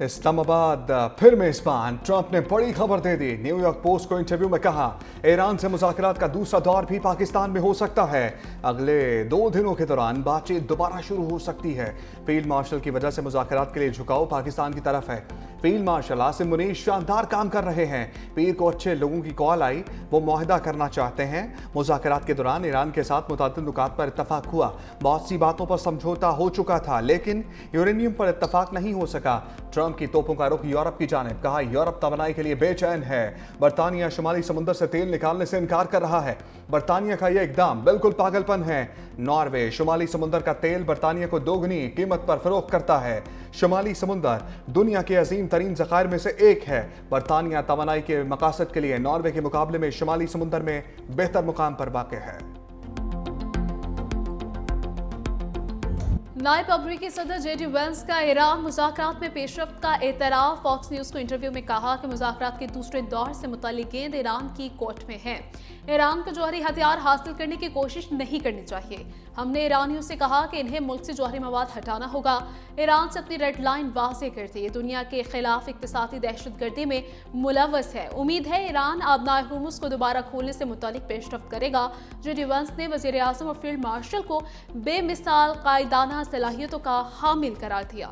इस्लामाबाद फिर मेजबान। ट्रंप ने बड़ी खबर दे दी। न्यूयॉर्क पोस्ट को इंटरव्यू में कहा, ईरान से मुज़ाकरात का दूसरा दौर भी पाकिस्तान में हो सकता है। अगले 2 दिनों के दौरान बातचीत दोबारा शुरू हो सकती है। फील्ड मार्शल की वजह से मुज़ाकरात के लिए झुकाव पाकिस्तान की तरफ है। फील्ड मार्शल आसिम मुनीर शानदार काम कर रहे हैं। पीर को अच्छे लोगों की कॉल आई, वो मुआहदा करना चाहते हैं। मुज़ाकरात के दौरान ईरान के साथ मुतअद्दिद नुकात पर इत्तफाक हुआ। बहुत सी बातों पर समझौता हो चुका था, लेकिन यूरेनियम पर इत्तफाक नहीं हो सका। ट्रंप की तोपों का रुख यूरोप की जानिब। कहा, यूरोप तवानाई के लिए बेचैन है। बरतानिया शुमाली समुद्र से तेल निकालने से इनकार कर रहा है। बरतानिया का यह इकदाम बिल्कुल पागलपन है। नॉर्वे शुमाली समुद्र का तेल बरतानिया को दोगुनी कीमत पर फरोख्त करता है। शुमाली समुद्र दुनिया के अजीम तरीन ज़खायर में से एक है। बरतानिया तवानाई के मकासद के लिए नॉर्वे के मुकाबले में शुमाली समुद्र में बेहतर मुकाम पर वाक़ है। नायब अमरीकी सदर जेडी वेंस का ईरान मुज़ाकरात में पेशरफ्त का एतराफ़। फॉक्स न्यूज़ को इंटरव्यू में कहा कि मुज़ाकरात के दूसरे दौर से मुताल्लिक़ गेंद ईरान की कोर्ट में है। ईरान को जौहरी हथियार हासिल करने की कोशिश नहीं करनी चाहिए। हमने ईरानियों से कहा कि इन्हें मुल्क से जौहरी मवाद हटाना होगा। ईरान से अपनी रेड लाइन वाज़ेह कर दी। दुनिया के खिलाफ इक़्तिसादी दहशतगर्दी में मुलव्वस है। उम्मीद है ईरान आबनाए हुर्मुज़ को दोबारा खोलने से मुताल्लिक़ पेशरफ्त करेगा। जेडी वेंस ने वज़ीर आज़म और फील्ड मार्शल को बेमिसाल कायदाना सलाहियतों का हामिल करार दिया।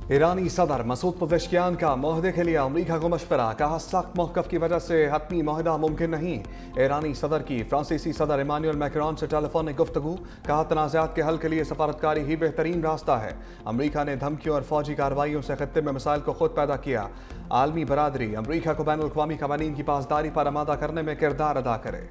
ईरानी सदर मसूद पज़ेश्कियान का मुआहदे के लिए अमरीका को मशवरा। कहा, सख्त मौक़िफ़ की वजह से हतमी मुआहदा मुमकिन नहीं। ईरानी सदर की फ्रांसीसी सदर इमानुएल मैक्रोन से टेलीफोनिक गुफ्तगू। कहा, तनाज़ात के हल के लिए सफारतकारी ही बेहतरीन रास्ता है। अमरीका ने धमकियों और फौजी कार्रवाइयों से खत्ते में मसाइल को खुद पैदा किया। आलमी बरादरी अमरीका को बैनुल अक़वामी क़वानीन की पासदारी पर आमादा करने में किरदार अदा करे।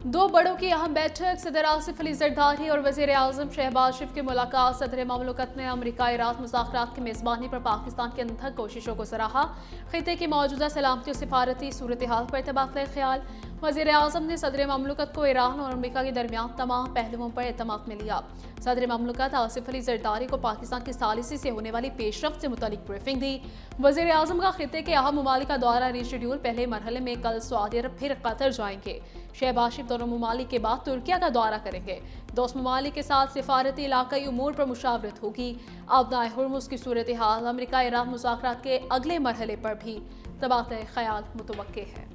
दो बड़ों की अहम बैठक। सदर आसिफ अली जरदारी और वज़ीर आज़म शहबाज शरीफ की मुलाकात। सदर ममलकत ने अमरीका ईरान मुज़ाकरात की मेज़बानी पर पाकिस्तान की अनथक कोशिशों को सराहा। खित्ते की मौजूदा सलामती और सिफारती सूरत हाल पर तबादला ख्याल। वज़ीर आज़म ने सदर ममलकत को ईरान और अमरीका के दरमियान तमाम पहलुओं पर एतमाद में लिया। सदर ममलकत आसिफ अली जरदारी को पाकिस्तान की सालिसी से होने वाली पेशरफ्त से मुतालिक ब्रीफिंग दी। वज़ीर आज़म का खित्ते के अहम ममालिक का दौरा रीशेड्यूल। पहले मरहले में कल सऊदी अरब फिर कतर जाएंगे। शहबाज शरीफ दोनों ममालिक के बाद तुर्किया का दौरा करेंगे। दोस्त ममालिक के साथ सिफारती इलाकाई उमूर पर मुशावरत होगी। आबनाए हुर्मुज़ की सूरत हाल, अमरीका ईरान मुज़ाकरात के अगले मरहले पर भी तबादला ख्याल मुतवक्के है।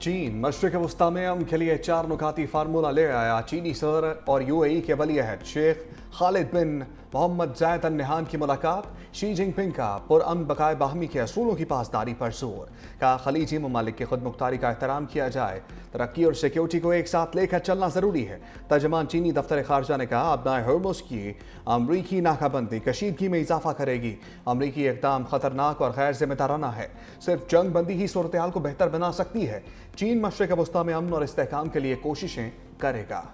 चीन मशरिक़ वस्ता में अमन के लिए 4 नुकाती फार्मूला ले आया। चीनी सदर और यूएई के वली अहद शेख खालिद बिन मोहम्मद ज़ायद अल नहान की मुलाकात। शी जिनपिंग का पुरअमन बकाए बाहमी के असूलों की पासदारी पर जोर। कहा, खलीजी ममालिक की खुद मुख्तारी का एहतराम किया जाए। तरक्की और सिक्योरिटी को एक साथ लेकर चलना ज़रूरी है। तर्जमान चीनी दफ्तर खारजा ने कहा, आबनाए हुर्मुज़ की अमरीकी नाकाबंदी कशीदगी में इजाफा करेगी। अमरीकी इक़दाम ख़तरनाक और गैर जिम्मेदाराना है। सिर्फ जंग बंदी ही सूरत हाल को बेहतर बना सकती है। चीन मशरिक़ वस्ता में अमन और इस्तेहकाम के लिए कोशिशें करेगा।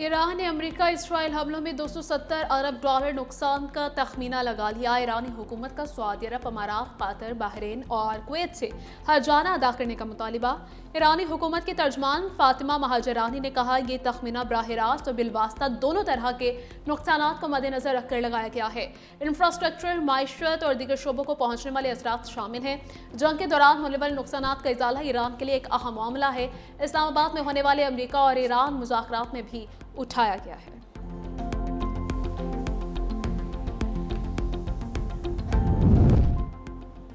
ईरान ने अमरीका इसराइल हमलों में 270 अरब डॉलर नुकसान का तखमीना लगा लिया। ईरानी हुकूमत का सऊदी अरब, अमारात, कतर, बहरीन और कुवैत से हर्जाना अदा करने का मुतालिबा। ईरानी हुकूमत के तर्जमान फातिमा महाजरानी ने कहा, ये तखमीना बराह रास्त और बिलवास्ता दोनों तरह के नुकसान को मद्देनजर रखकर लगाया गया है। इंफ्रास्ट्रक्चर, माइशत और दीगर शोबों को पहुंचने वाले असरात शामिल हैं। जंग के दौरान होने वाले नुकसान का इजाला ईरान के लिए एक अहम मामला है। इस्लामाबाद में होने वाले अमरीका और ईरान मुज़ाकरात में भी उठाया गया है।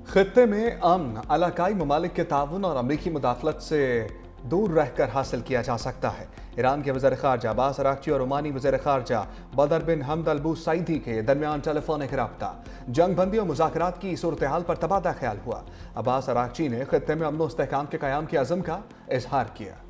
खित्ते में अमन इलाकाई ममालिक के ताउन और अमरीकी मुदाखलत से दूर रहकर हासिल किया जा सकता है। ईरान के वज़ीर ख़ारजा अब्बास अराग़ची और ओमानी वज़ीर ख़ारजा बदर बिन हमद अल बुसैदी के दरमियान टेलीफोनिक रब्ता। जंग बंदी और मुज़ाकरात की सूरत हाल पर तबादला ख्याल हुआ। अब्बास अराग़ची ने खित्ते में अमन और इस्तेहकाम के क़याम के अज़्म का इजहार किया।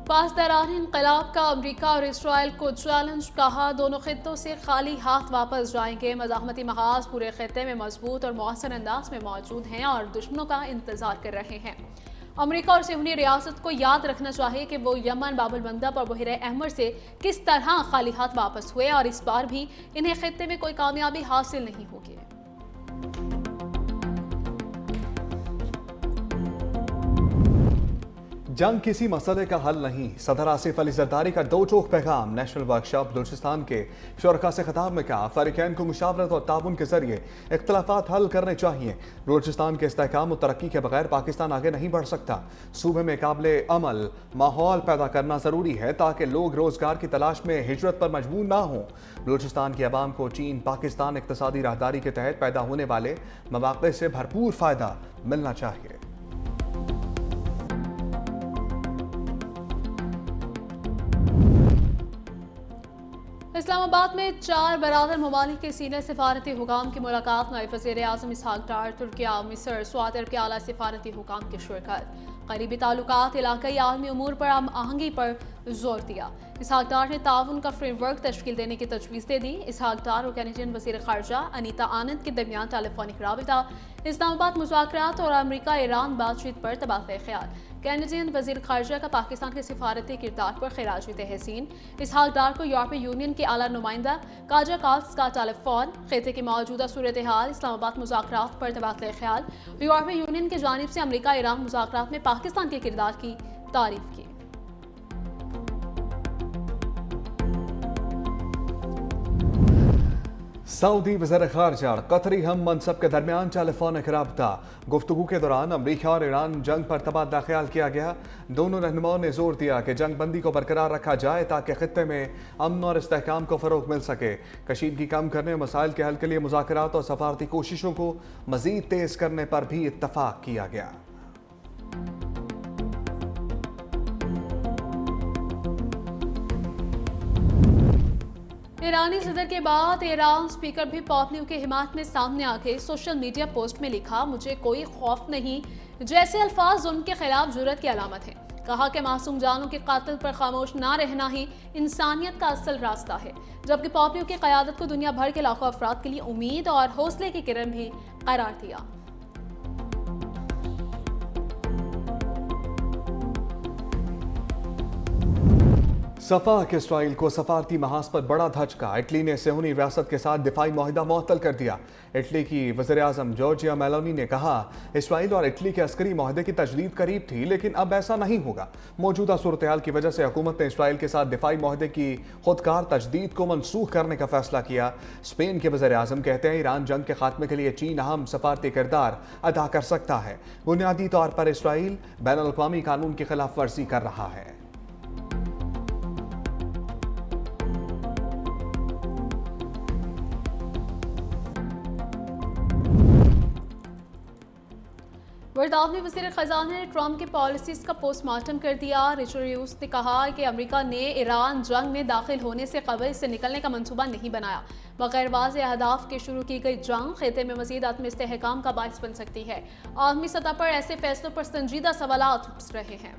पासदारान इनकलाब का अमरीका और इसराइल को चैलेंज। कहा, दोनों खित्तों से खाली हाथ वापस जाएंगे। मज़ाहमती महाज पूरे खित्ते में मजबूत और मौसर अंदाज में मौजूद हैं और दुश्मनों का इंतजार कर रहे हैं। अमेरिका और सिहूनी रियासत को याद रखना चाहिए कि वो यमन, बाब अल मंदब और बहर अहमर से किस तरह खाली हाथ वापस हुए और इस बार भी इन्हें खित्ते में कोई कामयाबी हासिल नहीं होगी। जंग किसी मसले का हल नहीं, सदर आसिफ अली जरदारी का दो टोक पैगाम। नेशनल वर्कशॉप बलूचिस्तान के शुरका से खिताब में कहा, फ़रीक़ैन को मुशावरत और ताउन के जरिए इख्तलाफात हल करने चाहिए। बलूचिस्तान के इस्तेहकाम और तरक्की के बगैर पाकिस्तान आगे नहीं बढ़ सकता। सूबे में काबिल अमल माहौल पैदा करना ज़रूरी है ताकि लोग रोजगार की तलाश में हिजरत पर मजबूर ना हों। बलूचिस्तान की आवाम को चीन पाकिस्तान इक़्तिसादी राहदारी के तहत पैदा होने वाले मौक़े से भरपूर फ़ायदा मिलना चाहिए। इस्लामाबाद में 4 बरादर ममालिक के सीनियर सिफारती हुकाम की मुलाकात। नायब वज़ीर आज़म इसहाक डार, तुर्किया, मिस्र, स्वात अरब के आला सिफारती हुकाम की शिरकत। करीबी ताल्लुकात, इलाकाई आलमी उमूर पर हम आहंगी पर जोर दिया। इसहाक डार ने ताउन का फ्रेमवर्क तश्कील देने की तजवीज़ दे दी। इसहाक डार और कैनेडियन वज़ीर ख़ारजा अनीता आनंद के दरमियान टेलीफोनिक राबिता। इस्लामाबाद मुज़ाकरात और अमरीका ईरान बातचीत पर तबादला ख्याल। कैनेडियन वज़ीर ख़ारजा का पाकिस्तान के सिफारती किरदार पर खिराज तहसीन। इसहाक डार को यूरोपीय यूनियन के आला नुमाइंदा काजा काल्स का टेलीफोन। खित्ते की मौजूदा सूरत हाल, इस्लामाबाद मुज़ाकरात पर तबादला ख्याल। यूरोपीय यूनियन की जानिब से अमरीका ईरान मुज़ाकरात में पाकिस्तान के किरदार की तारीफ की। सऊदी वज़ीर ख़ारजा और कतरी हम मनसब के दरमियान टेलीफोनिक राबता। गुफ्तगू के दौरान अमरीका और ईरान जंग पर तबादला ख्याल किया गया। दोनों रहनुमाओं ने जोर दिया कि जंग बंदी को बरकरार रखा जाए ताकि खित्ते में अमन और इस्तेहकाम को फ़रोग मिल सके। कशीदगी कम करने और मसाइल के हल के लिए मुज़ाकरात और सफारती कोशिशों को मज़ीद तेज़ करने पर भी इत्तफ़ाक़ किया गया। ईरानी सदर के बाद ईरान स्पीकर भी पॉपुलर की हिमायत में सामने आके सोशल मीडिया पोस्ट में लिखा, मुझे कोई खौफ नहीं जैसे अल्फाज उनके खिलाफ जुर्रत की अलामत है। कहा कि मासूम जानों के कातिल पर खामोश ना रहना ही इंसानियत का असल रास्ता है। जबकि पॉपुलर की क़यादत को दुनिया भर के लाखों अफराद के लिए उम्मीद और हौसले की किरण भी करार दिया। सफा के इसराइल को सफारती महाज पर बड़ा धचका। इटली ने सिहूनी रियासत के साथ दिफाई मुआहिदा मुअत्तल कर दिया। इटली की वज़ीर आज़म जॉर्जिया मेलोनी ने कहा, इसराइल और इटली के अस्करी मुआहदे की तजदीद करीब थी, लेकिन अब ऐसा नहीं होगा। मौजूदा सूरत हाल की वजह से हुकूमत ने इसराइल के साथ दिफाई मुआहदे की खुदकार तजदीद को मनसूख करने का फैसला किया। स्पेन के वज़ीर आज़म कहते हैं, ईरान जंग के खात्मे के लिए चीन अहम सफारती किरदार अदा कर सकता है। बुनियादी तौर पर इसराइल बैनुल अक़वामी कानून की खिलाफ वर्जी कर रहा है। बरतानवी वज़ीर ख़ज़ाना ने ट्रंप की पॉलिसीज़ का पोस्टमार्टम कर दिया। रिचर्ड ह्यूज ने कहा कि अमेरिका ने ईरान जंग में दाखिल होने से कबल इससे निकलने का मंसूबा नहीं बनाया। बगैर वाज़े अहदाफ के शुरू की गई जंग खित्ते में मज़ीद आत्म इस्तेहकाम का बाइस बन सकती है। आलमी सतह पर ऐसे फैसलों पर संजीदा सवालात उठ रहे हैं।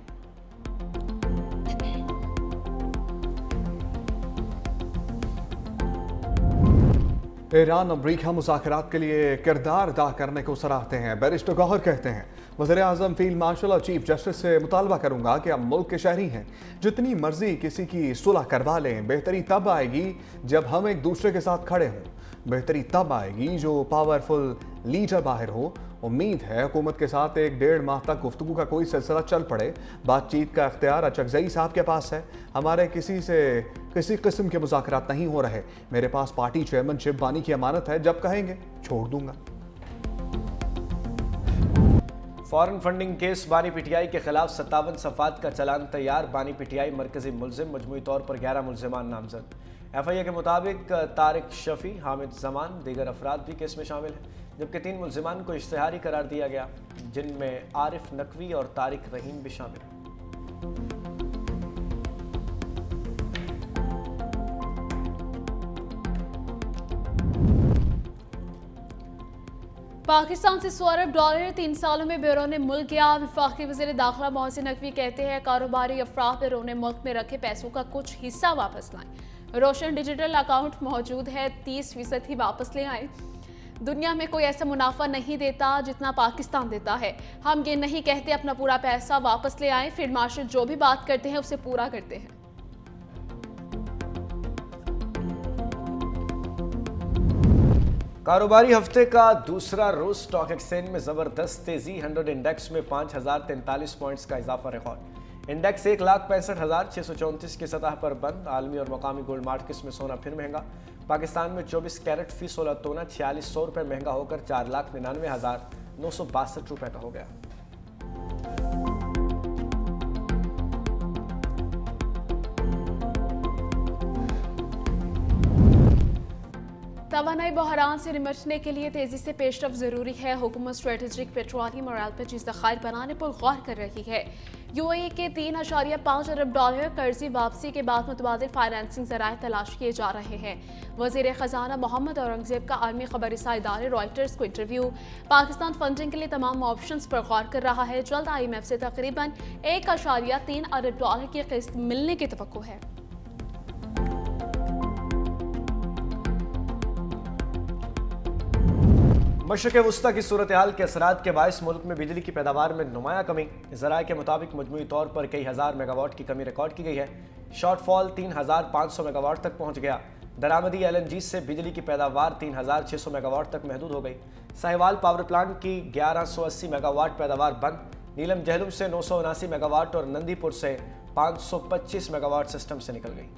ईरान अमरीका मुज़ाकरात के लिए किरदार अदा करने को सराहते हैं। बैरिस्टर गौहर कहते हैं, वज़ीर आज़म फील्ड मार्शल और चीफ जस्टिस से मुतालबा करूंगा कि हम मुल्क के शहरी हैं, जितनी मर्जी किसी की सुलह करवा लें, बेहतरी तब आएगी जब हम एक दूसरे के साथ खड़े हों। बेहतरी तब आएगी जो पावरफुल लीडर बाहर हो। उम्मीद है हुकूमत के साथ 1-1.5 माह तक गुफ्तगू का कोई सिलसिला चल पड़े। बातचीत का इख्तियार अचकज़ई साहब के पास है। हमारे किसी से किसी किस्म के मुज़ाकरात नहीं हो रहे। मेरे पास पार्टी चेयरमैनशिप बानी की अमानत है, जब कहेंगे छोड़ दूंगा। फॉरेन फंडिंग केस बानी पीटीआई के खिलाफ 57 सफ़ात का चलान तैयार। बानी पीटीआई मरकजी मुलजिम, मजमूई तौर पर 11 मुलजिमान नामजद। एफआईए के मुताबिक तारिक शफी, हामिद जमान, दीगर अफराद भी केस में शामिल हैं, जबकि 3 मुलजिमान को इश्तिहारी करार दिया गया, जिनमें आरिफ नकवी और तारिक रहीम भी शामिल हैं। पाकिस्तान से 100 अरब डॉलर 3 सालों में बैरून मुल्क गया। वफाकी वज़ीर दाखिला मोहसिन नकवी कहते हैं, कारोबारी अफराद बैरून मुल्क में रखे पैसों का कुछ हिस्सा वापस लाएं। रोशन डिजिटल अकाउंट मौजूद है, 30% ही वापस ले आए। दुनिया में कोई ऐसा मुनाफा नहीं देता जितना पाकिस्तान देता है। हम ये नहीं कहते अपना पूरा पैसा वापस ले आएं, फील्ड मार्शल जो भी बात करते हैं उसे पूरा करते हैं। कारोबारी हफ्ते का दूसरा रोज स्टॉक एक्सचेंज में जबरदस्त तेजी। 100 इंडेक्स में 5043 पॉइंट्स का इजाफा रिकॉर्ड। इंडेक्स 1,65,634 की सतह पर बंद। आलमी और मकामी गोल्ड मार्केट्स में सोना फिर महंगा। पाकिस्तान में 24 कैरेट फी 16 तोला 4600 रुपये महंगा होकर 4,99,962 रुपये का हो गया। तवानाई बहरान से निपटने के लिए तेजी से पेशरफ जरूरी है। हुकूमत स्ट्रेटेजिक पेट्रोलियम और एलपीजी ज़खायर बनाने पर गौर कर रही है। यूएई के 3.5 अरब डॉलर कर्जी वापसी के बाद मुतबादिल फाइनेंसिंग ज़राए तलाश किए जा रहे हैं। वज़ीर ख़जाना मोहम्मद औरंगज़ेब का आलमी खबरसा इदारे रॉयटर्स को इंटरव्यू। पाकिस्तान फंडिंग के लिए तमाम ऑप्शंस पर गौर कर रहा है। जल्द IMF से तकरीबन 1.3 अरब डॉलर की किस्त मिलने की तवक्को है। मशरक़ वुस्ता की सूरत हाल के असरात के बायस मुल्क में बिजली की पैदावार में नुमाया कमी। ज़राए के मुताबिक मजमूई तौर पर कई हज़ार मेगावाट की कमी रिकॉर्ड की गई है। शॉर्टफॉल 3,500 मेगावाट तक पहुँच गया। दरामदी LNG से बिजली की पैदावार 3,600 मेगावाट तक महदूद हो गई। साहिवाल पावर प्लांट की 1180 मेगावाट पैदावार बंद। नीलम जहलुम से 979 मेगावाट और नंदीपुर से 525 मेगावाट सिस्टम से निकल गई।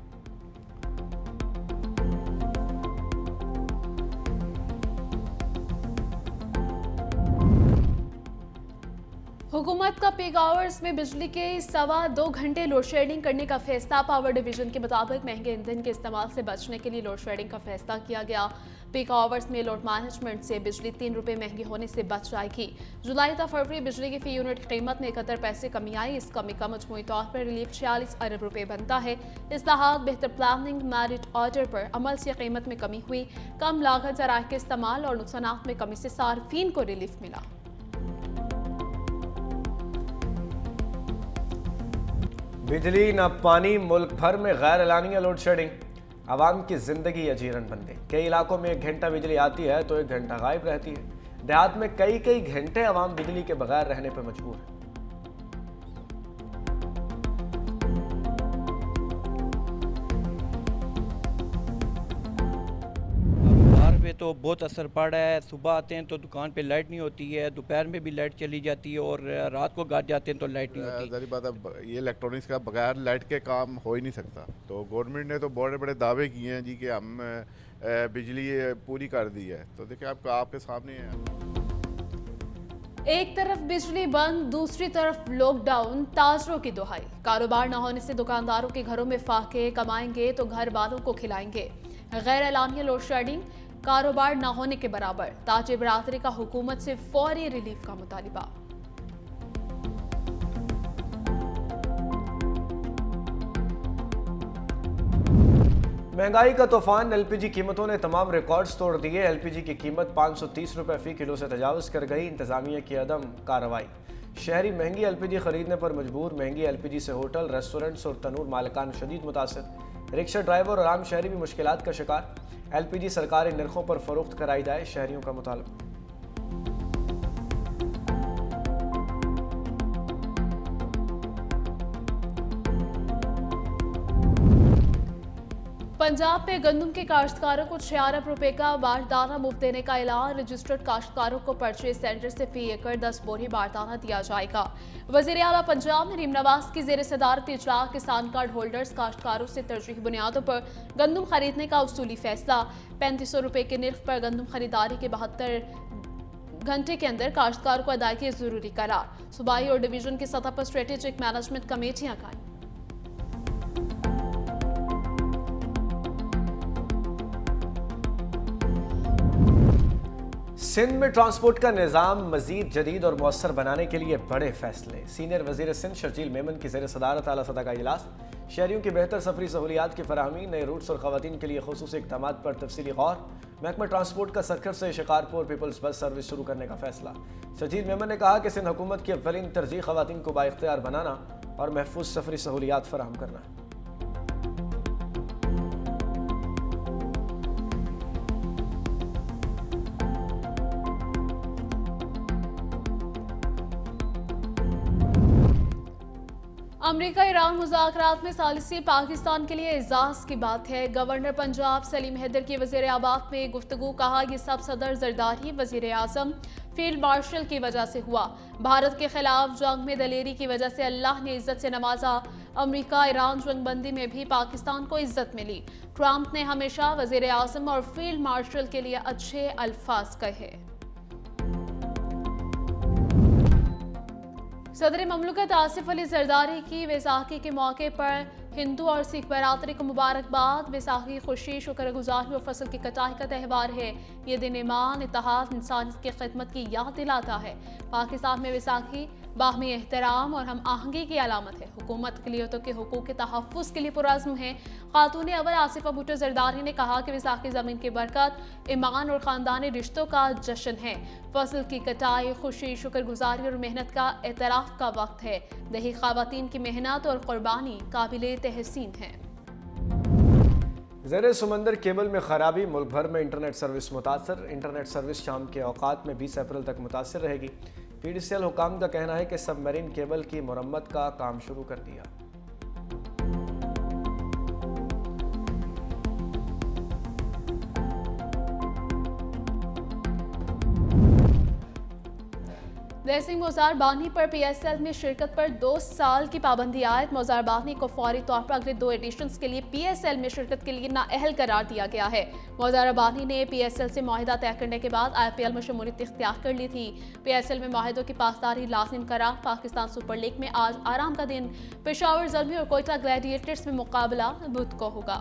हुकूमत का पीक आवर्स में बिजली के 2.25 घंटे लोड शेडिंग करने का फैसला। पावर डिवीजन के मुताबिक महंगे ईंधन के इस्तेमाल से बचने के लिए लोड शेडिंग का फैसला किया गया। पीक आवर्स में लोड मैनेजमेंट से बिजली 3 रुपये महंगी होने से बच जाएगी। जुलाई तक फरवरी बिजली की फी यूनिट कीमत में 71 पैसे कमी आई। इस कमी का मजमूई तौर पर रिलीफ 46 अरब रुपये बनता है। इस्लाहात, बेहतर प्लानिंग, मेरिट ऑर्डर पर अमल से कीमत में कमी हुई। कम लागत ज़राए के इस्तेमाल और नुकसानात में कमी से सार्फिन को रिलीफ मिला। बिजली न पानी, मुल्क भर में गैर एलानिया लोड शेडिंग। आवाम की जिंदगी अजीरन बन गई। कई इलाकों में 1 घंटा बिजली आती है तो 1 घंटा गायब रहती है। देहात में कई घंटे आवाम बिजली के बगैर रहने पर मजबूर है। पे तो बहुत असर पड़ा है। सुबह आते हैं तो दुकान पे लाइट नहीं होती है, दोपहर में भी लाइट चली जाती है और रात को घर जाते हैं तो लाइट नहीं होती। सारी बात है, ये इलेक्ट्रॉनिक्स का बगैर लाइट के काम हो ही नहीं सकता। तो गवर्नमेंट ने तो बड़े बड़े दावे किए हैं जी कि हम बिजली पूरी कर दी है। तो देखिए आपके सामने है। एक तरफ बिजली बंद, दूसरी तरफ लॉकडाउन। ताजरों की दुहाई। कारोबार न होने से दुकानदारों के घरों में फाके। कमाएंगे तो घर वालों को खिलाएंगे। गैर एलानिया लोड शेडिंग कारोबार न होने के बराबर। ताजे बरादरी का हुकूमत से फौरी रिलीफ का मुतालिबा। महंगाई का तूफान। LPG कीमतों ने तमाम रिकॉर्ड्स तोड़ दिए। LPG की कीमत 530 रुपये फी किलो से तजावज़ कर गई। इंतजामिया की अदम कार्रवाई। शहरी महंगी LPG खरीदने पर मजबूर। महंगी LPG से होटल, रेस्टोरेंट्स और तनूर मालिकान शदीद मुतासर। रिक्शा ड्राइवर और आम शहरी भी मुश्किलात का शिकार। LPG सरकारी नरखों पर फरोख्त कराई जाए, शहरियों का मुतालबा। पंजाब में गंदम के काश्तकारों को 6 अरब रुपए का बारदाना मुफ्त देने का ऐलान। रजिस्टर्ड काश्तकारों को परचेज सेंटर से फी एकड़ 10 बोरी बारदाना दिया जाएगा। वज़ीर आला पंजाब नरीम नवाज की ज़ेर सदारत इजलास किसान कार्ड होल्डर्स काश्तकारों से तरजीही बुनियादों पर गंदम खरीदने का उसूली फैसला। 3500 रुपए के निर्ख पर गंदम खरीदारी के 72 घंटे के अंदर काश्तकार को अदायगी जरूरी करार। सूबाई और डिवीजन की सतह पर स्ट्रेटेजिक मैनेजमेंट कमेटियां कायम। सिंध में ट्रांसपोर्ट का निज़ाम मजीद जदीद और मौसर बनाने के लिए बड़े फैसले। सीनियर वजीर सिंध शर्जील मेमन की ज़ेर सदारत आला सतह का इजलास। शहरियों की बेहतर सफरी सहूलियात की फराहमी, नए रूट्स और खवातीन के लिए खुसूसी इक़दाम पर तफसीली गौर। महकमा ट्रांसपोर्ट का सरखर से शिकारपुर पीपल्स बस सर्विस शुरू करने का फैसला। शर्जील मेमन ने कहा कि सिंध हुकूमत की अव्वलीन तरजीह खवातीन को बाइख्तियार बनाना और महफूज सफरी सहूलियात फराहम करना। अमेरिका ईरान मुज़ाकरात में सालिसी पाकिस्तान के लिए एजाज की बात है। गवर्नर पंजाब सलीम हैदर की वज़ीर-ए-आबाद में गुफ्तगू, कहा यह सब सदर जरदारी वज़ीर आज़म फील्ड मार्शल की वजह से हुआ। भारत के खिलाफ जंग में दलेरी की वजह से अल्लाह ने इज्जत से नवाजा। अमेरिका ईरान जंगबंदी में भी पाकिस्तान को इज्जत मिली। ट्रंप ने हमेशा वज़ीर आज़म और फील्ड मार्शल के लिए अच्छे अल्फाज कहे। सदर ममलकत आसिफ अली जरदारी की वैसाखी के मौके पर हिंदू और सिख बरादरी को मुबारकबाद। वैसाखी खुशी, शुक्रगुजारी और फसल की कटाई का त्यौहार है। ये दिन ईमान, इत्तेहाद, इंसानियत की खिदमत की याद दिलाता है। पाकिस्तान में वैसाखी बाहमी एहतराम और हम आहंगी की अलामत है। हुकूमत अक़लियतों के हुकूक के तहफ़्फ़ुज़ के लिए पुरज़्म है। खातून अव्वल आसिफा भुट्टो जरदारी ने कहा कि वैसाखी ज़मीन की बरकत, ईमान और ख़ानदानी रिश्तों का जश्न है। फसल की कटाई खुशी, शुक्रगुजारी और मेहनत का एतराफ़ का वक्त है। दही ख़वातीन की मेहनत और क़ुरबानी काबिले तहसीन है। ज़ेर समंदर केबल में खराबी, मुल्क भर में इंटरनेट सर्विस मुतासर। इंटरनेट सर्विस शाम के औकात में 20 अप्रैल तक मुतासर रहेगी। PDCL हुकाम का कहना है कि सबमरीन केबल की मरम्मत का काम शुरू कर दिया। सिंह मोज़ार बानी पर PSL में शिरकत पर 2 साल की पाबंदी आयद। मोज़ार बानी को फौरी तौर पर अगले 2 एडिशंस के लिए PSL में शिरकत के लिए नाअहल करार दिया गया है। मोज़ार बानी ने PSL से मुआहिदा तय करने के बाद IPL में शमूलियत इख्तियार कर ली थी। PSL में मुआहिदों की पासदारी लाजिम करार। पाकिस्तान सुपर लीग में आज आराम का दिन। पेशावर ज़ल्मी और कोयटा ग्लैडिएटर्स में मुकाबला बुध को होगा।